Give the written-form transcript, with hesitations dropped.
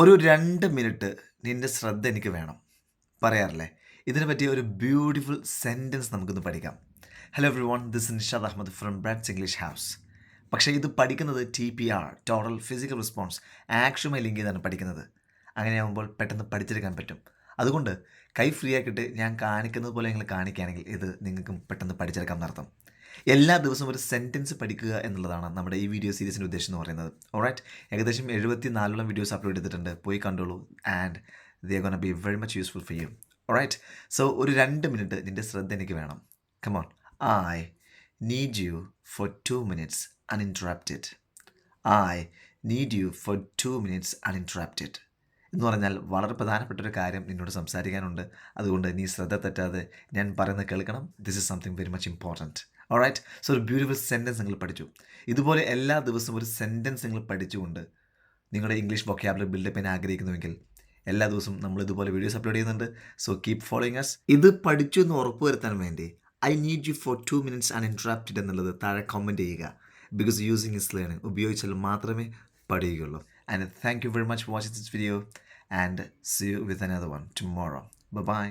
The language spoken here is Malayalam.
ഒരു 2 മിനിറ്റ് നിന്റെ ശ്രദ്ധ എനിക്ക് വേണം. പറയാറില്ലേ? ഇതിനെ പറ്റിയ ഒരു ബ്യൂട്ടിഫുൾ സെന്റൻസ് നമുക്കൊന്ന് പഠിക്കാം. Hello everyone, this is Nishad Ahmed from Brads English house. പക്ഷേ ഇത് പഠിക്കുന്നത് TPR, ടോട്ടൽ ഫിസിക്കൽ റെസ്പോൺസ്, ആക്ഷനുമായി ലിങ്ക് ചെയ്താണ് പഠിക്കുന്നത്. അങ്ങനെയാകുമ്പോൾ പെട്ടെന്ന് പഠിച്ചെടുക്കാൻ പറ്റും. അതുകൊണ്ട് കൈ ഫ്രീ ആക്കിയിട്ട് ഞാൻ കാണിക്കുന്നത് പോലെ നിങ്ങൾ കാണിക്കുകയാണെങ്കിൽ ഇത് നിങ്ങൾക്കും പെട്ടെന്ന് പഠിച്ചെടുക്കാം എന്നർത്ഥം. എല്ലാ ദിവസവും ഒരു സെൻറ്റൻസ് പഠിക്കുക എന്നുള്ളതാണ് നമ്മുടെ ഈ വീഡിയോ സീരീസിൻ്റെ ഉദ്ദേശം എന്ന് പറയുന്നത്. ഓൾറൈറ്റ്, ഏകദേശം 74 വീഡിയോസ് അപ്ലോഡ് ചെയ്തിട്ടുണ്ട്, പോയി കണ്ടോളൂ. And they gonna be very much useful for you. Alright, so ഒരു 2 മിനിറ്റ് നിൻ്റെ ശ്രദ്ധ എനിക്ക് വേണം. Come on. I need you for 2 minutes uninterrupted. I need you for 2 minutes uninterrupted എന്ന് പറഞ്ഞാൽ വളരെ പ്രധാനപ്പെട്ട ഒരു കാര്യം നിന്നോട് സംസാരിക്കാനുണ്ട്. അതുകൊണ്ട് നീ ശ്രദ്ധ തെറ്റാതെ ഞാൻ പറയുന്നത് കേൾക്കണം. This is something very much important. Alright, so ഒരു ബ്യൂട്ടിഫുൾ സെൻറ്റൻസ് നിങ്ങൾ പഠിച്ചു. ഇതുപോലെ എല്ലാ ദിവസവും ഒരു സെൻറ്റൻസ് നിങ്ങൾ പഠിച്ചുകൊണ്ട് നിങ്ങളുടെ ഇംഗ്ലീഷ് വൊക്കാബുലറി ബിൽഡപ്പ് ചെയ്യാൻ ആഗ്രഹിക്കുന്നുവെങ്കിൽ എല്ലാ ദിവസവും നമ്മൾ ഇതുപോലെ വീഡിയോസ് അപ്ലോഡ് ചെയ്യുന്നുണ്ട്. So keep following us. ഇത് പഠിച്ചു എന്ന് ഉറപ്പുവരുത്താൻ വേണ്ടി I need you for 2 minutes uninterrupted എന്നുള്ളത് താഴെ കമൻറ്റ് ചെയ്യുക. ബിക്കോസ് യൂസിങ് ഇസ് ലേണിംഗ്, ഉപയോഗിച്ചാൽ മാത്രമേ പഠിക്കുകയുള്ളൂ. And thank you very much for watching this video, and see you with another one tomorrow. Bye bye.